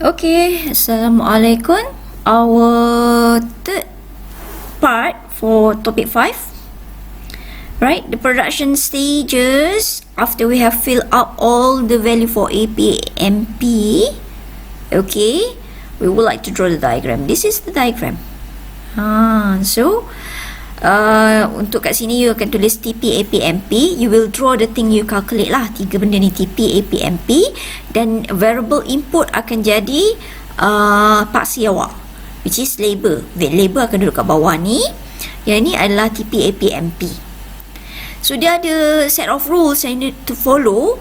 Okay, Assalamualaikum. Our third part for topic 5. Right, the production stages after we have filled up all the value for APMP. Okay, we would like to draw the diagram. This is the diagram. Untuk kat sini you akan tulis TP APMP. You will draw the thing you calculate lah. 3 benda ni, TP APMP, dan variable input akan jadi paksi awak, which is labor. Labor akan duduk kat bawah ni. Yang ni adalah TP APMP. So dia ada set of rules yang you need to follow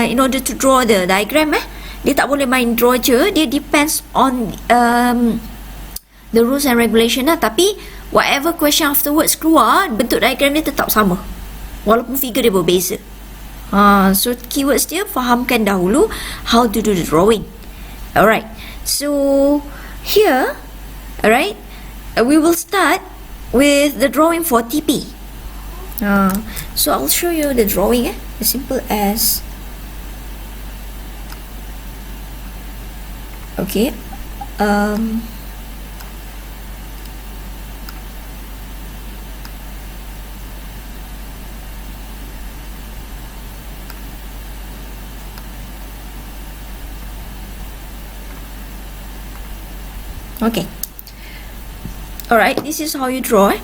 in order to draw the diagram. Dia tak boleh main draw je. Dia depends on the rules and regulation lah. Tapi whatever question afterwards keluar, bentuk diagram dia tetap sama walaupun figure dia berbeza. So keywords dia fahamkan dahulu how to do the drawing. Alright, so here, alright, we will start with the drawing for TP. So I'll show you the drawing. As simple as, okay, okay. Alright, this is how you draw.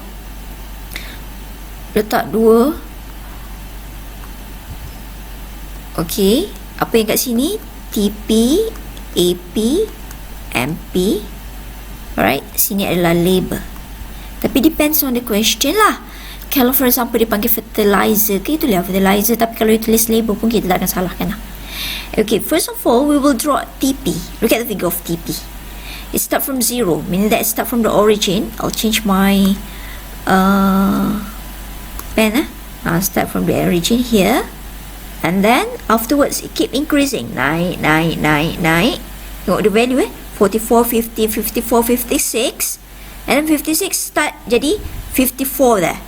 Letak 2. Okay, apa yang kat sini? TP, AP, MP. Alright, sini adalah labor. Tapi depends on the question lah. Kalau for example dia panggil fertilizer ke, itulah fertilizer. Tapi kalau you tulis labor pun kita tak akan salahkan lah. Okay, first of all we will draw TP. Look at the figure of TP. It start from 0, meaning that it start from the origin. I'll change my pen. Start from the origin here, and then afterwards it keep increasing. Naik. Tengok the value 44, 50, 54, 56, and then 56 start jadi 54 there.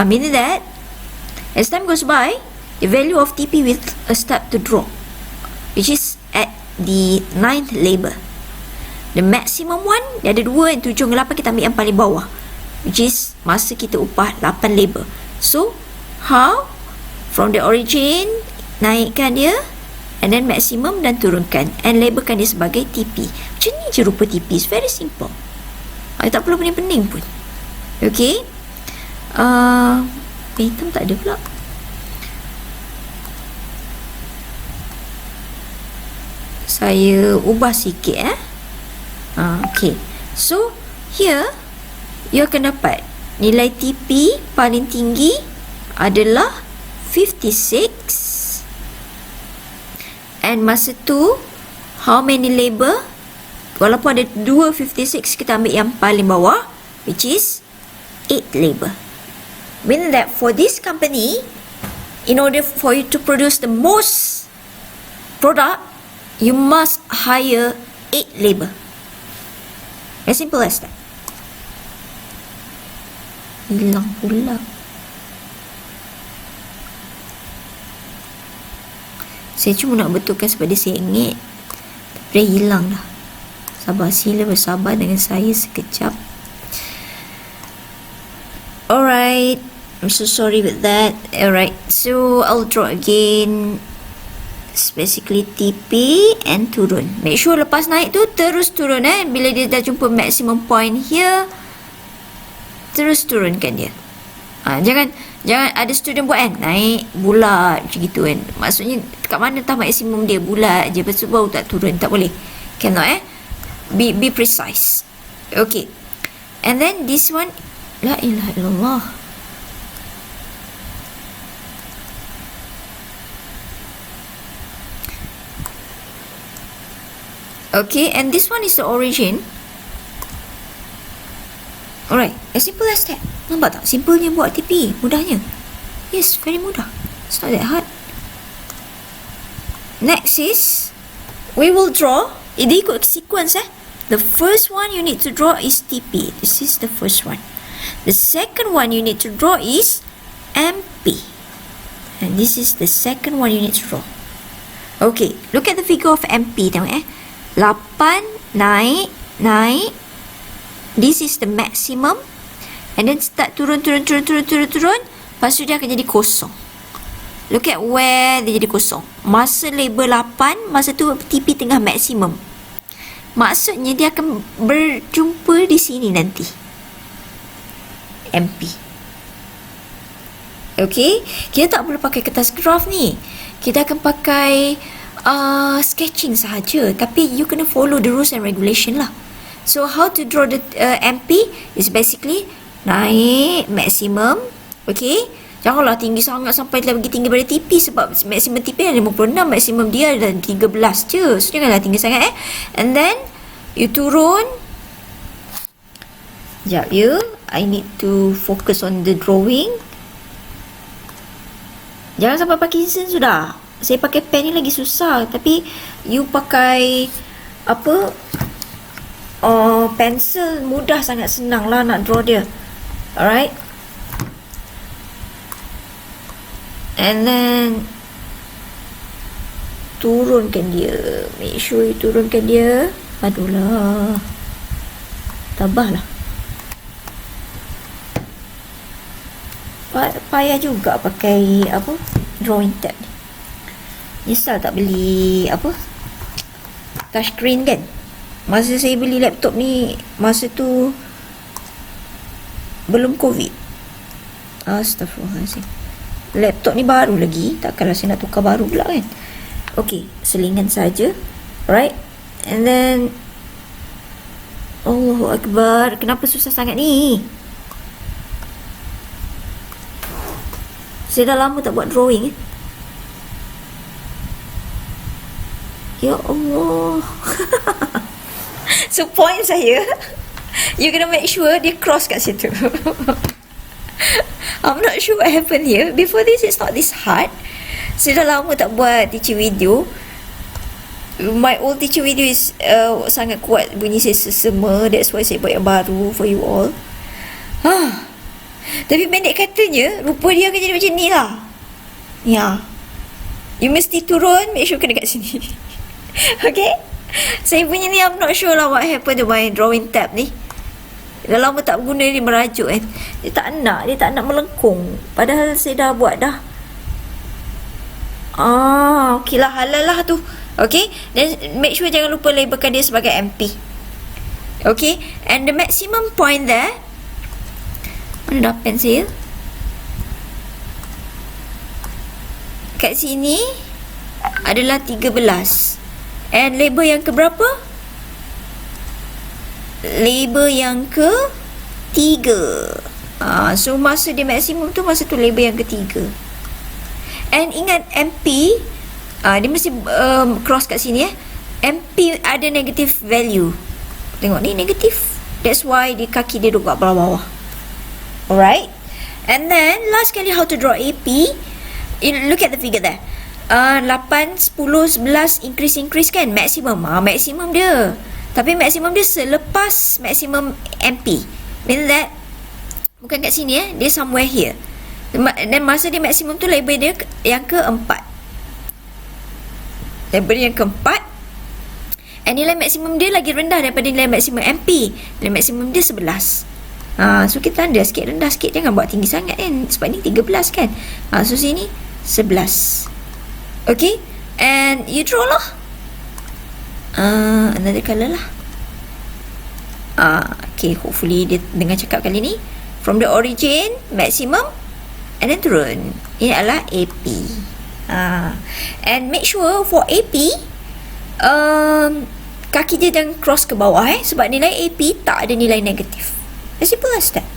Meaning that as time goes by, the value of TP will start to drop, which is at the 9th labor. The maximum one, dia ada 2, 7, 8, kita ambil yang paling bawah, which is masa kita upah 8 labor. So, how? From the origin, naikkan dia, and then maximum dan turunkan, and labelkan dia sebagai TP. Macam ni je rupa TP. It's very simple. Tak perlu pening-pening pun. Okay. Hitam tak ada pula. Saya ubah sikit. Okay, so here you akan dapat nilai TP paling tinggi adalah 56, and masa tu how many labor? Walaupun ada 2 56, kita ambil yang paling bawah, which is 8 labor. Meaning that for this company, in order for you to produce the most product, you must hire 8 labor. As simple as that. Hilang pula. Saya cuma nak betulkan sebab dia sengit. Tapi dah hilang dah. Sabar, sila bersabar dengan saya sekejap. Alright, I'm so sorry with that. Alright, so I'll draw again. It's basically TP and turun. Make sure lepas naik tu terus turun. Bila dia dah jumpa maximum point here, terus turunkan dia. Jangan ada student buat naik bulat macam gitu kan. Maksudnya kat mana tah maksimum dia, bulat je, lepas tu baru tak turun. Tak boleh. Cannot be precise. Okay. And then this one, la ilaha illallah. Okay, and this one is the origin. Alright, as simple as that. Nampak tak? Simpelnya buat TP. Mudahnya. Yes, very mudah. It's not that hard. Next is, we will draw. Dia ikut sequence. The first one you need to draw is TP. This is the first one. The second one you need to draw is MP. And this is the second one you need to draw. Okay, look at the figure of MP. Tengok 8 naik. This is the maximum. And then start turun. Lepas tu dia akan jadi kosong. Look at where dia jadi kosong. Masa label 8, masa tu TP tengah maksimum. Maksudnya dia akan berjumpa di sini nanti. MP. Okay, kita tak perlu pakai kertas graf ni. Kita akan pakai sketching sahaja. Tapi you kena follow the rules and regulation lah. So how to draw the MP is basically naik maksimum. Okay, janganlah tinggi sangat sampai lagi tinggi pada TP, sebab maksimum TP ada 56, maksimum dia ada 13 je. So janganlah tinggi sangat And then you turun. Sekejap ya, I need to focus on the drawing. Jangan sampai Parkinson sudah. Saya pakai pen ni lagi susah. Tapi you pakai pencil mudah, sangat senang lah nak draw dia. Alright. And then turunkan dia. Make sure you turunkan dia. Aduh lah, tabahlah. Payah juga pakai drawing tab ni. Nyesal tak beli touchscreen kan. Masa saya beli laptop ni, masa tu belum COVID. Astaghfirullahaladzim. Laptop ni baru lagi, takkanlah saya nak tukar baru pula kan. Okay, selingan saja. Right. And then Allahu Akbar, kenapa susah sangat ni? Saya dah lama tak buat drawing. Ya Allah. So point saya, you kena make sure dia cross kat situ. I'm not sure what happened here. Before this, it's not this hard. Saya dah lama tak buat teaching video. My old teaching video is sangat kuat bunyi saya sesama. That's why saya buat yang baru for you all. Tapi pendek katanya, rupa dia akan jadi macam ni lah. Ya. You mesti turun, make sure kena kat sini. Okay. Saya punya ni, I'm not sure lah what happened to my drawing tab ni. Dah lama tak guna dia merajuk kan. Dia tak nak melengkung. Padahal saya dah buat dah. Okay lah, halal lah tu. Okay. Then make sure jangan lupa labelkan dia sebagai MP. Okay. And the maximum point there, mana dah pen saya? Kat sini adalah 13. And label yang ke berapa? Label yang ke 3. So masa dia maksimum tu, masa tu label yang ketiga. And ingat MP, dia mesti cross kat sini MP ada negative value. Tengok ni negatif. That's why di kaki dia duduk kat bawah-bawah. Alright. And then last kali how to draw AP. Look at the figure there. 8, 10, 11 increase kan, maximum. Maximum dia. Tapi maksimum dia selepas maksimum MP. Mean that bukan kat sini dia somewhere here. Dan masa dia maksimum tu label dia yang keempat. Label yang keempat. And nilai maksimum dia lagi rendah daripada nilai maksimum MP. Nilai maksimum dia 11. So kita rendah sikit. Jangan buat tinggi sangat kan. Sebab ni 13 kan. So sini 11. Okay. And you draw lah. Another colour lah. Okay, hopefully dia dengan cakap kali ni, from the origin maximum and then turun. Ini adalah AP. And make sure for AP kaki dia jangan cross ke bawah sebab nilai AP tak ada nilai negatif. As simple as that.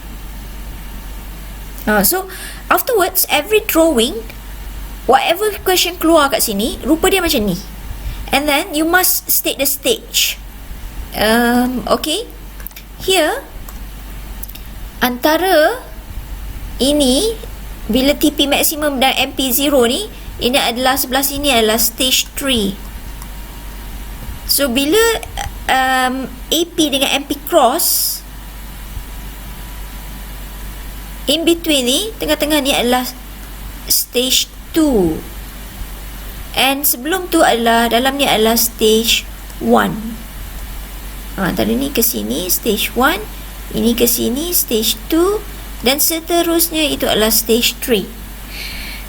So afterwards, every drawing, whatever question keluar kat sini, rupa dia macam ni. And then you must state the stage. Okay. Here, antara ini, bila TP maksimum dan MP 0 ni, ini adalah sebelah sini adalah stage 3. So bila AP dengan MP cross, in between ni, tengah-tengah ni adalah stage 2. And sebelum tu adalah, dalam ni adalah stage 1. Antara ni ke sini stage 1, ini ke sini stage 2, dan seterusnya itu adalah stage 3.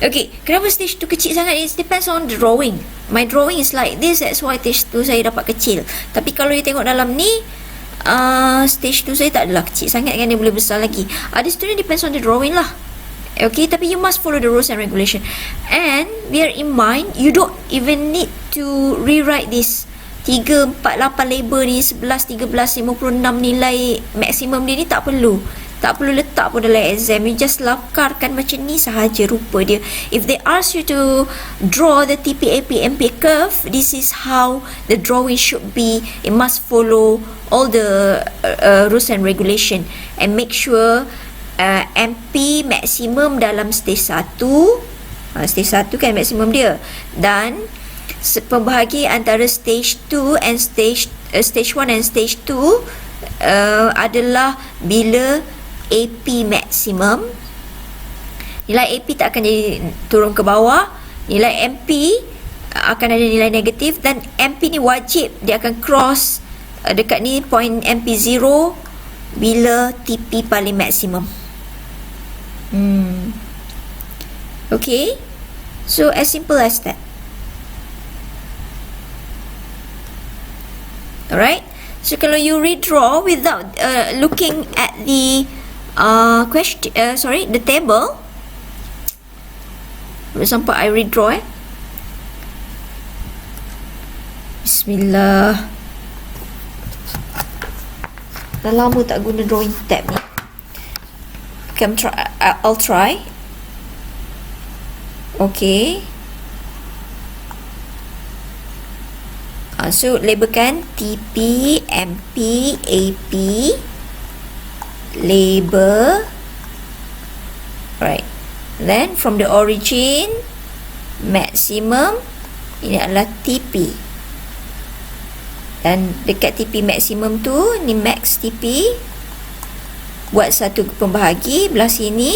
Okay, kenapa stage 2 kecil sangat? It depends on the drawing. My drawing is like this, that's why stage 2 saya dapat kecil. Tapi kalau you tengok dalam ni, stage 2 saya tak adalah kecil sangat kan, dia boleh besar lagi. Ada student depends on the drawing lah. Okay, tapi you must follow the rules and regulation. And bear in mind, you don't even need to rewrite this 3, 4, 8 label ni, 11, 13, 56 nilai maksimum dia ni tak perlu. Tak perlu letak pun dalam exam. You just lakarkan macam ni sahaja rupa dia. If they ask you to draw the TP-AP-MP curve, this is how the drawing should be. It must follow all the rules and regulation. And make sure MP maksimum dalam stage 1. Stage 1 kan maksimum dia. Dan pembahagi antara stage 2 and stage 1 and stage 2 adalah bila AP maksimum. Nilai AP tak akan jadi turun ke bawah. Nilai MP akan ada nilai negatif, dan MP ni wajib dia akan cross dekat ni point MP 0 bila TP paling maksimum. Okay, so as simple as that. Alright, so kalau you redraw without looking at the the table. For example, I redraw. Bismillah. Dah lama tak guna drawing tab ni. I'll try. Okay. So labelkan TP, MP, AP, label. Right. Then from the origin, maximum, ini adalah TP. Dan dekat TP maksimum tu, ni max TP. Buat satu pembahagi, belah sini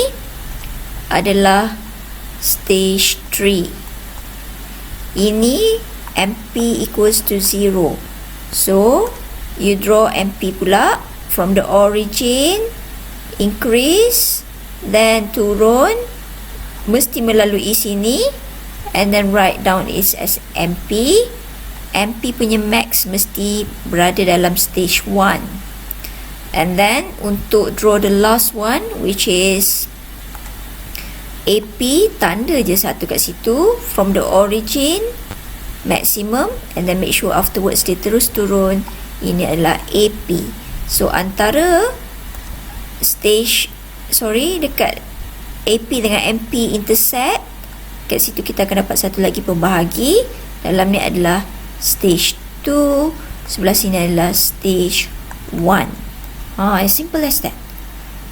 adalah stage 3. Ini MP equals to 0. So, you draw MP pula from the origin, increase, then turun, mesti melalui sini, and then write down it as MP. MP punya max mesti berada dalam stage 1. And then untuk draw the last one, which is AP, tanda je satu kat situ, from the origin maximum, and then make sure afterwards dia terus turun. Ini adalah AP. So antara dekat AP dengan MP intersect, kat situ kita akan dapat satu lagi pembahagi. Dalam ni adalah stage 2, sebelah sini adalah stage 1. As simple as that.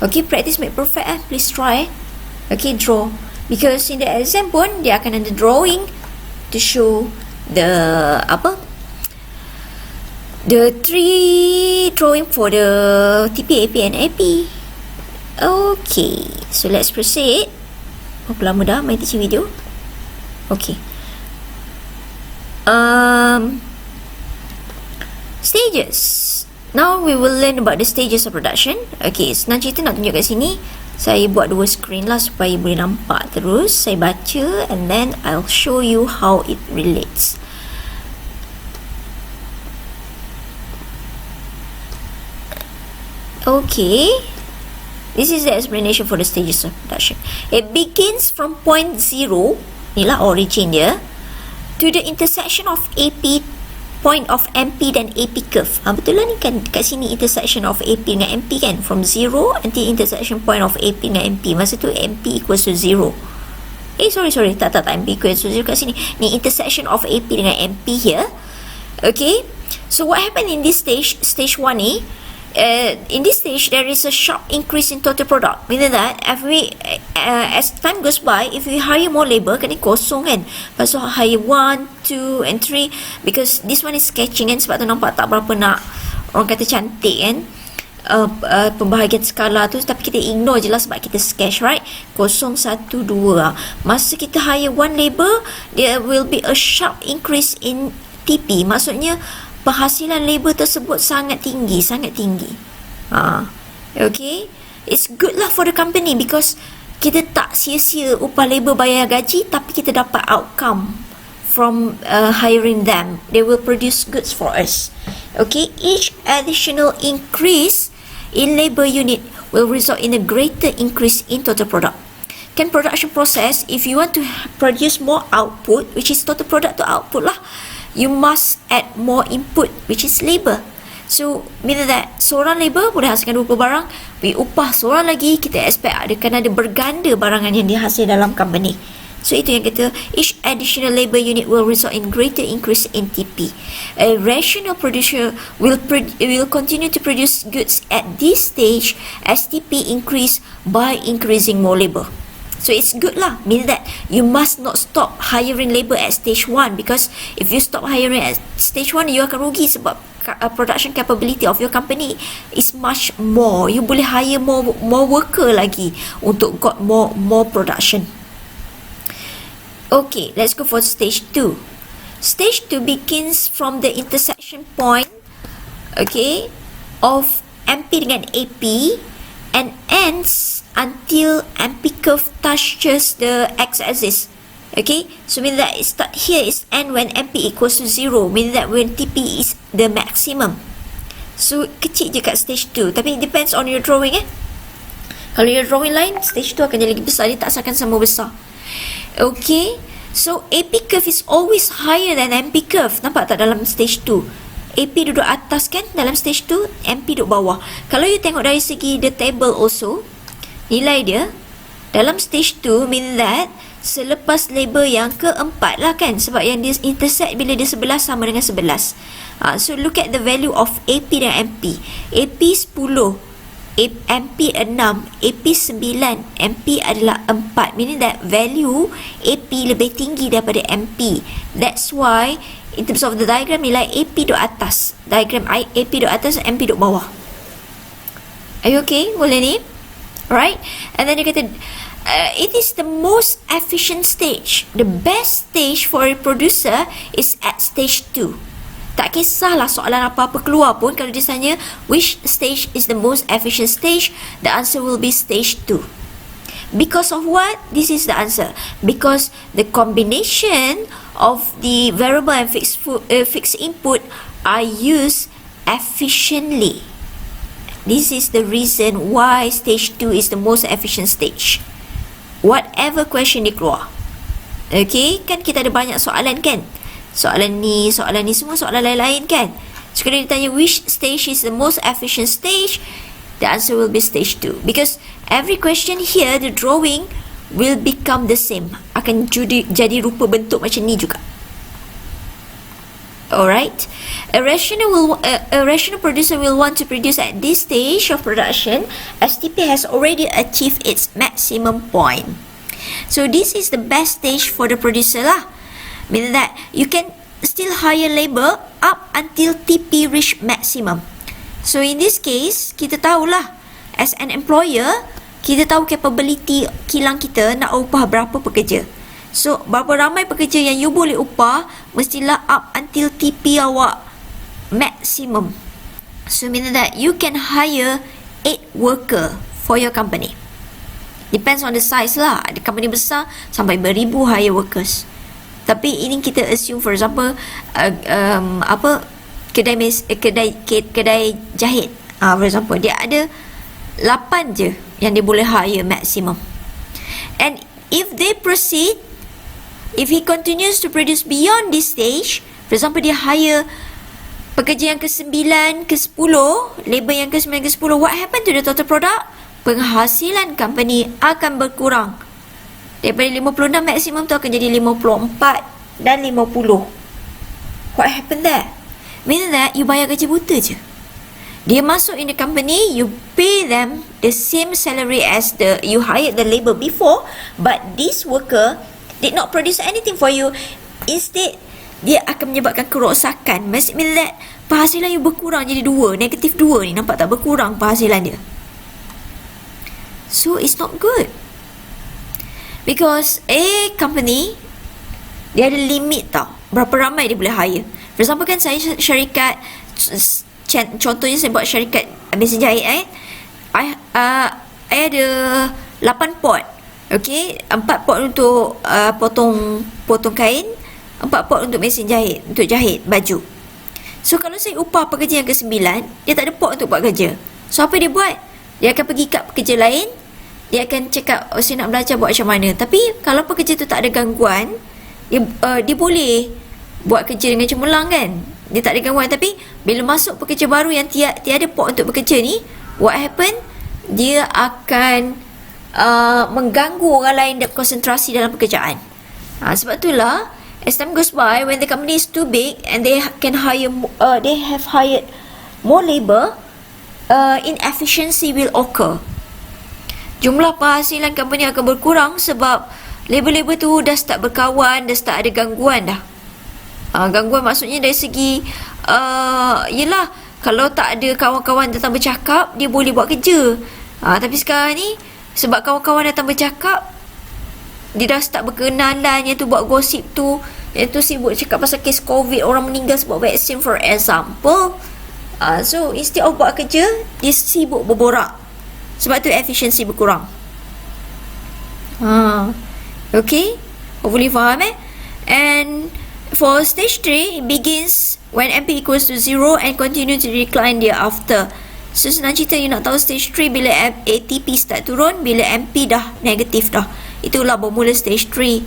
Okay, practice make perfect. Please try. Okay, draw. Because in the exam pun dia akan ada drawing to show the three drawing for the TP, AP and AP. Okay, so let's proceed. Berapa lama dah main teaching video? Okay. Stages. Now we will learn about the stages of production. Okay, senang cerita nak tunjuk kat sini. Saya buat dua screen lah supaya boleh nampak terus. Saya baca and then I'll show you how it relates. Okay, this is the explanation for the stages of production. It begins from point 0, inilah origin dia, to the intersection of AP, point of MP dan AP curve. Betul lah ni kan, kat sini intersection of AP dengan MP kan, from 0 until intersection point of AP dengan MP. Masa tu MP equals to 0. Sorry, tak, MP equals to 0 kat sini. Ni intersection of AP dengan MP here. Okay, so what happened in this stage 1 ni, in this stage there is a sharp increase in total product. Meaning that as time goes by, if we hire more labor, kan ni kosong kan, lepas tu hire 1, 2 and 3, because this one is sketching kan, sebab tu nampak tak berapa nak orang kata cantik kan, pembahagian skala tu, tapi kita ignore je lah sebab kita sketch, right? 0, 1, 2. Masa kita hire 1 labor, there will be a sharp increase in TP. Maksudnya penghasilan labor tersebut sangat tinggi. Okay, it's good lah for the company because kita tak sia-sia upah labor bayar gaji, tapi kita dapat outcome from hiring them. They will produce goods for us. Okay, each additional increase in labor unit will result in a greater increase in total product. Can production process, if you want to produce more output, which is total product to output lah, you must add more input, which is labor. So, meaning that seorang labor boleh hasilkan 20 barang, we upah seorang lagi, kita expect ada berganda barangan yang dihasil dalam company. So, itu yang kata, each additional labor unit will result in greater increase in TP. A rational producer will continue to produce goods at this stage as TP increase by increasing more labor. So it's good lah, meaning that you must not stop hiring labor at stage 1, because if you stop hiring at stage 1, you akan rugi sebab production capability of your company is much more. You boleh hire more worker lagi untuk got more production. Okay, let's go for stage 2. Stage 2 begins from the intersection point, okay, of MP dengan AP and ends until MP curve touches the x-axis. Okay, so mean that it start here is end when MP equals to 0, meaning that when TP is the maximum. So kecil je kat stage 2, tapi it depends on your drawing. Kalau your drawing line, stage 2 akan jadi lagi besar, dia tak akan sama besar. Okay, so AP curve is always higher than MP curve. Nampak tak dalam stage 2? AP duduk atas kan dalam stage 2, MP duduk bawah. Kalau you tengok dari segi the table also, nilai dia dalam stage 2 mean that selepas labor yang keempat lah kan, sebab yang dia intersect bila dia 11 sama dengan 11. So look at the value of AP dan MP. AP 10, MP 6, AP 9, MP adalah 4, meaning that value AP lebih tinggi daripada MP. That's why in terms of the diagram, nilai AP duduk atas. Diagram AP duduk atas, MP duduk bawah. Are you okay? Boleh ni? Right? And then dia kata, it is the most efficient stage. The best stage for a producer is at stage 2. Tak kisahlah soalan apa-apa keluar pun, kalau dia tanya which stage is the most efficient stage, the answer will be stage 2. Because of what? This is the answer. Because the combination of the variable and fixed input are used efficiently. This is the reason why stage 2 is the most efficient stage. Whatever question dia keluar. Okay, kan kita ada banyak soalan kan? Soalan ni semua soalan lain-lain kan? So kalau ditanya which stage is the most efficient stage, the answer will be stage 2. Because every question here, the drawing will become the same. Akan jadi rupa bentuk macam ni juga. Alright. A rational producer will want to produce at this stage of production as TP has already achieved its maximum point. So this is the best stage for the producer lah. Meaning that you can still hire labor up until TP reach maximum. So in this case, kita tahulah as an employer, kita tahu capability kilang kita nak upah berapa pekerja. So berapa ramai pekerja yang you boleh upah, mestilah up until TP awak maximum. So meaning that you can hire 8 worker for your company. Depends on the size lah. Ada company besar sampai beribu hire workers. Tapi ini kita assume, for example, kedai jahit. For example, dia ada 8 je yang dia boleh hire maximum. And if they proceed, if he continues to produce beyond this stage, for example, dia hire pekerja yang ke-9, ke-10, labor yang ke-9, ke-10, what happen to the total product? Penghasilan company akan berkurang. Daripada 56 maksimum tu akan jadi 54 dan 50. What happened there? Meaning that you bayar gaji buta je. Dia masuk in the company, you pay them the same salary as you hired the labor before, but this worker did not produce anything for you. Instead, dia akan menyebabkan kerosakan. Meaning that penghasilan you berkurang jadi 2, negatif 2 ni. Nampak tak? Berkurang penghasilan dia. So it's not good. Because a company, dia ada limit tau, berapa ramai dia boleh hire. For example kan, saya syarikat, contohnya saya buat syarikat mesin jahit I ada 8 pot. Okey, 4 pot untuk potong kain, 4 pot untuk mesin jahit, untuk jahit baju. So kalau saya upah pekerja yang ke-9, dia tak ada pot untuk buat kerja. So apa dia buat? Dia akan pergi kat pekerja lain, dia akan cakap, oh saya nak belajar buat macam mana. Tapi kalau pekerja tu tak ada gangguan, dia boleh buat kerja dengan cemerlang kan, dia tak ada gangguan. Tapi bila masuk pekerja baru yang tiada pot untuk bekerja ni, what happen? Dia akan mengganggu orang lain dan konsentrasi dalam pekerjaan. Sebab itulah as time goes by, when the company is too big and they have hired more labor, inefficiency will occur. Jumlah penghasilan company akan berkurang sebab labor-labor tu dah start berkawan, dah start ada gangguan dah. Gangguan maksudnya dari segi yelah, kalau tak ada kawan-kawan datang bercakap, dia boleh buat kerja. Tapi sekarang ni sebab kawan-kawan datang bercakap, dia dah start berkenalan, yang tu buat gosip tu, yang tu sibuk cakap pasal kes COVID, orang meninggal sebab vaksin for example. So instead of buat kerja, dia sibuk berborak. Sebab tu efficiency berkurang. Okay, hopefully faham And for stage 3, it begins when MP equals to 0 and continue to decline thereafter. So senang cerita, you nak tahu stage 3 bila ATP start turun, bila MP dah negatif dah. Itulah bermula stage 3.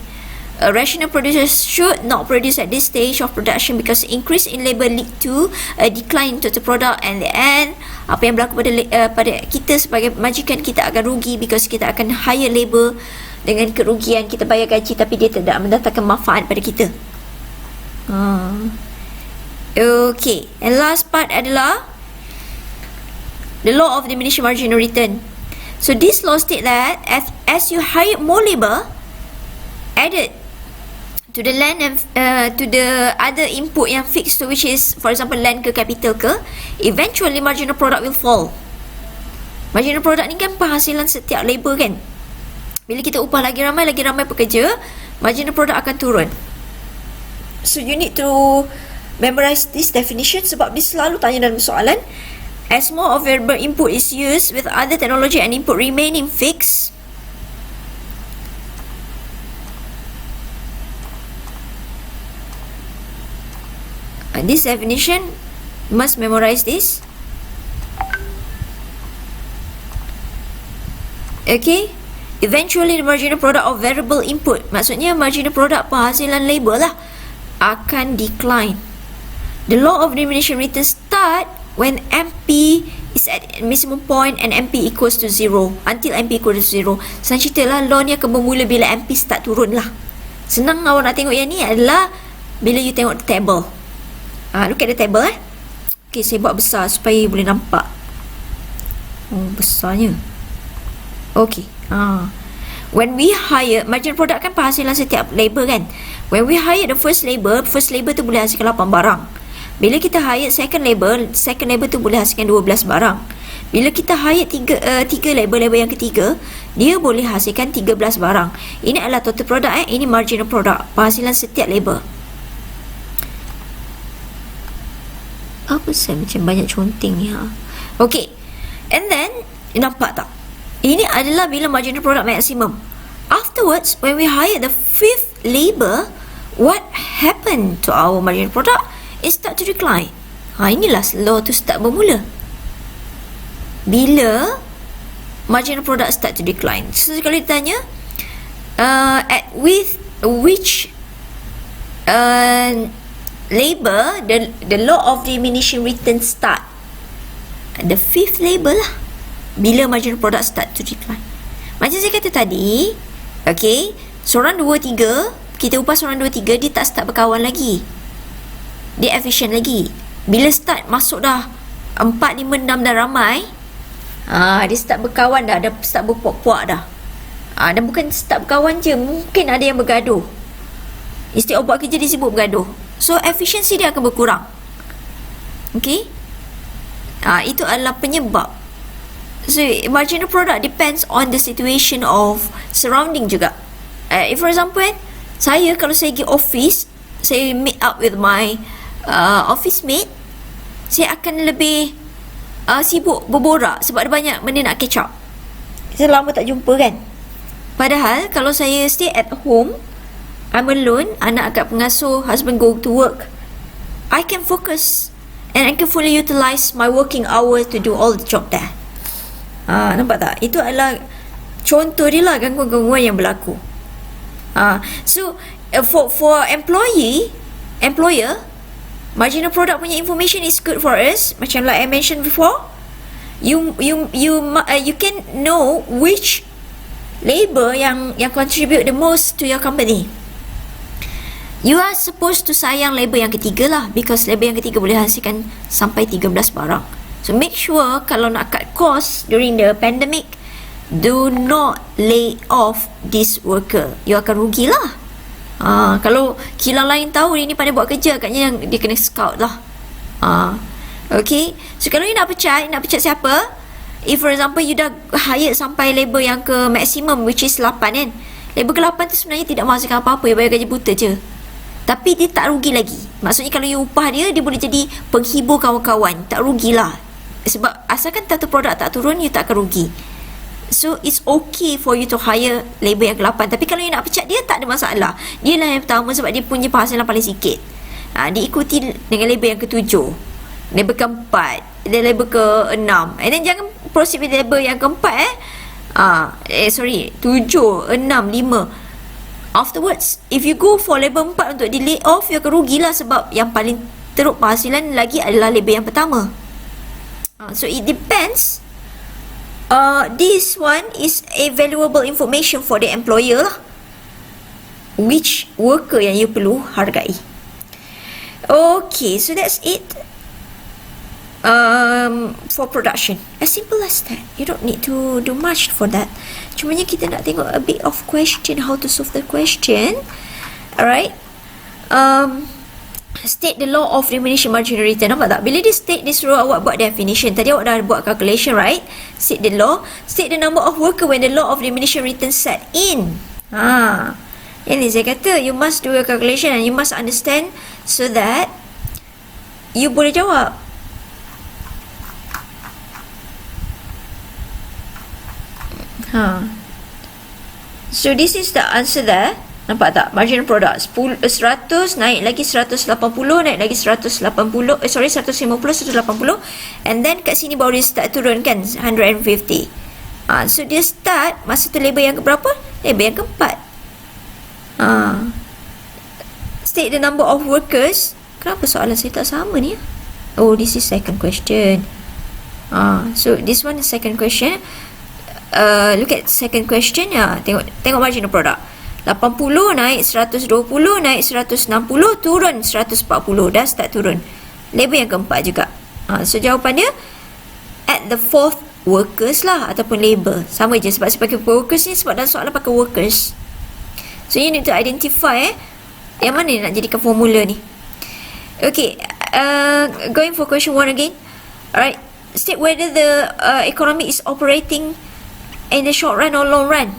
Rational producers should not produce at this stage of production because increase in labor lead to a decline in total product, and the end apa yang berlaku pada kita sebagai majikan, kita akan rugi because kita akan hire labor dengan kerugian, kita bayar gaji tapi dia tidak mendatangkan manfaat pada kita. Okay, and last part adalah the law of diminishing marginal return. So this law state that as you hire more labor added to the land and to the other input yang fixed to, which is for example land ke capital ke, eventually marginal product will fall. Marginal product ni kan penghasilan setiap labor kan. Bila kita upah lagi ramai pekerja, marginal product akan turun. So you need to memorize this definition sebab dia selalu tanya dalam soalan. As more of variable input is used with other technology and input remaining fixed, this definition, must memorize this. Okay, eventually the marginal product of variable input, maksudnya marginal product penghasilan labor lah, akan decline. The law of diminishing return start when MP is at maximum point and MP equals to 0, until MP equals to 0. Senang cerita lah, law ni akan bermula bila MP start turun lah. Senang awak nak tengok yang ni adalah bila you tengok the table. Look at the table Okay, saya buat besar supaya boleh nampak. Oh, besarnya. Okay. When we hire, marginal product kan penghasilan setiap labor kan. When we hire the first labor tu boleh hasilkan 8 barang. Bila kita hire second labor tu boleh hasilkan 12 barang. Bila kita hire 3 labor yang ketiga, dia boleh hasilkan 13 barang. Ini adalah total product ini marginal product, penghasilan setiap labor. Apa saya macam banyak conteng ni Okay, and then nampak tak, ini adalah bila marginal product maximum. Afterwards, when we hire the 5th labor, what happened to our marginal product? It start to decline. Inilah law tu start bermula bila marginal product start to decline. So kalau ditanya with which labor the law of diminishing return start, the 5th labor lah, bila marginal product start to decline. Macam saya kata tadi, okay, seorang 2, 3, kita upah seorang 2, 3, dia tak start berkawan lagi, dia efficient lagi. Bila start masuk dah 4, 5, 6 dah ramai, dia start berkawan dah start berpuak-puak dah. Dan bukan start berkawan je, mungkin ada yang bergaduh. Instead of buat kerja, dia sibuk bergaduh. So efficiency dia akan berkurang. Okay, itu adalah penyebab. So marginal product depends on the situation of surrounding juga. If for example, saya kalau saya pergi office, saya meet up with my office mate, saya akan lebih sibuk berborak sebab ada banyak benda nak catch up. Saya lama tak jumpa kan. Padahal kalau saya stay at home, I'm alone, anak kat pengasuh, husband go to work, I can focus and I can fully utilize my working hours to do all the job there. Nampak tak? Itu adalah contoh dia lah gangguan-gangguan yang berlaku. So for employer, marginal product punya information is good for us. Macam like I mentioned before, you can know which labor yang contribute the most to your company. You are supposed to sayang labor yang ketiga lah, because labor yang ketiga boleh hasilkan sampai 13 barang. So make sure kalau nak cut cost during the pandemic, do not lay off this worker. You akan rugi lah. Kalau kilang lain tahu dia ni pandai buat kerja, agaknya dia kena scout lah. Okay. So kalau you nak pecat siapa? If for example you dah hire sampai labor yang ke maximum, which is 8 kan. Labor ke 8 tu sebenarnya tidak menghasilkan apa-apa, dia bayar gaji buta je. Tapi dia tak rugi lagi. Maksudnya kalau you upah dia boleh jadi penghibur kawan-kawan. Tak rugilah. Sebab asalkan satu produk tak turun, you tak akan rugi. So it's okay for you to hire labor yang ke-8. Tapi kalau you nak pecat dia, tak ada masalah. Dia lah yang pertama sebab dia punya penghasilan paling sikit. Diikuti dengan labor yang ke-7, labor ke-4, dan labor ke-6. And then jangan proceed with labor yang ke-4 7, 6, 5. Afterwards, if you go for labor 4 untuk di lay off, you akan rugilah sebab yang paling teruk penghasilan lagi adalah labor yang pertama. So it depends. This one is a valuable information for the employer lah. Which worker yang you perlu hargai. Okay, so that's it. For production, as simple as that. You don't need to do much for that. Cumanya kita nak tengok a bit of question, how to solve the question. Alright. State the law of diminishing marginal return. Nampak tak? Bila dia state, dia suruh awak buat definition. Tadi awak dah buat calculation, right? State the law. State the number of worker when the law of diminishing return set in. Ini saya kata, you must do a calculation and you must understand so that you boleh jawab. So this is the answer there. Nampak tak? Marginal product 100 naik lagi 180, naik lagi 150, 150, 180. And then kat sini baru dia start turun kan, 150. So dia start masa tu labor yang keberapa? Labor yang keempat. State the number of workers. Kenapa soalan saya tak sama ni? Oh, this is second question. So this one is second question. Look at second question ya. Tengok marginal product. 80 naik 120, naik 160, turun 140. Dah start turun. Labor yang keempat juga. So jawapan dia at the fourth workers lah, ataupun labor. Sama je sebab sebagai workers ni, sebab dalam soalan pakai workers. So you need to identify yang mana nak jadikan formula ni. Okay, going for question 1 again. Alright, state whether the economy is operating in the short run or long run.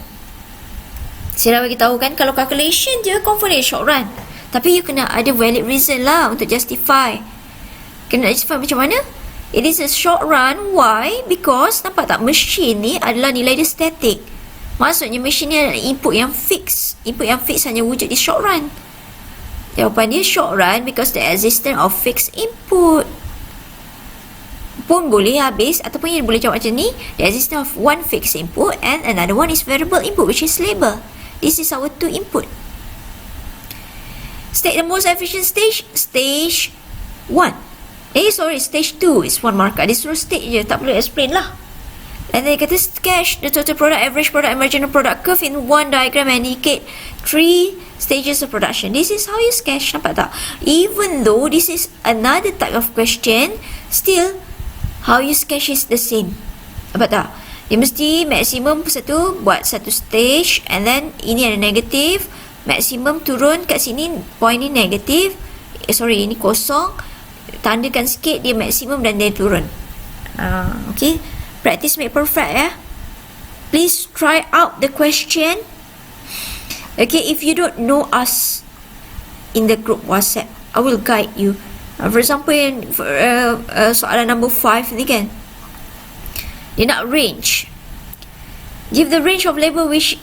Saya dah bagi tahu kan, kalau calculation je confirm dia short run. Tapi you kena ada valid reason lah untuk justify. Kena justify macam mana? It is a short run. Why? Because nampak tak, mesin ni adalah nilai dia static. Maksudnya mesin ni adalah input yang fix. Input yang fix hanya wujud di short run. Jawapan dia short run because the existence of fixed input. Pun boleh habis, ataupun you boleh jawab macam ni, the existence of one fixed input and another one is variable input, which is labor. This is our 2 input. State the most efficient stage. Stage 1. Stage 2 is 1 marker. Dia suruh state je, tak perlu explain lah. And then dia kata sketch the total product, average product and marginal product curve in one diagram and indicate 3 stages of production. This is how you sketch. Nampak tak? Even though this is another type of question, still how you sketch is the same. Nampak tak? Dia mesti maksimum satu, buat satu stage, and then ini ada negatif, maksimum turun kat sini, point ni negatif, ini kosong, tandakan sikit dia maksimum dan dia turun. Okay, practice make perfect ya. Please try out the question. Okay, if you don't know us in the group WhatsApp, I will guide you. For example, soalan number 5 ni kan, dia nak range. Give the range of labor which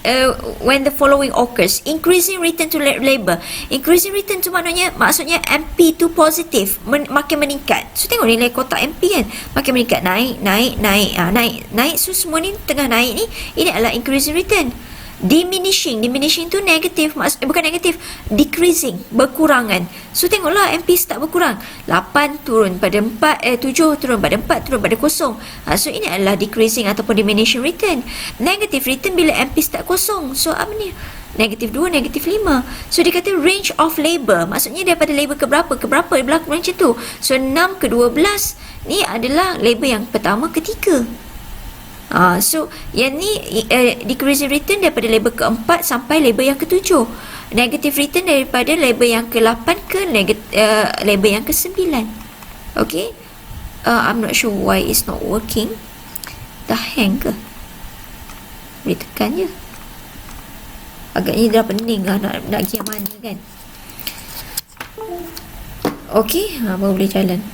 when the following occurs. Increasing return to labor. Increasing return tu maksudnya MP tu positif, makin meningkat. So tengok nilai kotak MP kan, makin meningkat, naik. So semua ni tengah naik ni, ini adalah increasing return. Diminishing tu negatif, bukan negatif, decreasing, berkurangan. So tengoklah MP start berkurang, 8 turun pada 4, 7 turun pada 4, turun pada 0. So ini adalah decreasing ataupun diminishing return. Negative return bila MP start kosong. So apa ni? Negatif 2, negatif 5. So dia kata range of labor, maksudnya daripada labor ke berapa berlaku macam tu. So 6 ke 12 ni adalah labor yang pertama, ketiga. So yang ni decreasing return daripada label ke-4 sampai label yang ke-7. Negative return daripada label yang ke-8 ke label yang ke-9. Okay, I'm not sure why it's not working. Dah hang ke? Boleh tekan je. Agaknya dah pening lah nak pergi yang mana kan. Okay, baru boleh jalan.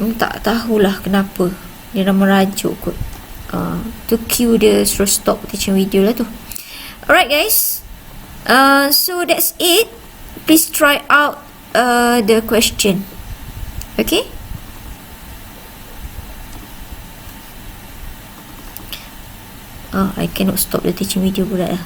Tak tahulah kenapa dia nak merajuk kot. Tu cue dia suruh stop teaching video lah tu. Alright guys, so that's it. Please try out the question. Okay, I cannot stop the teaching video pula lah.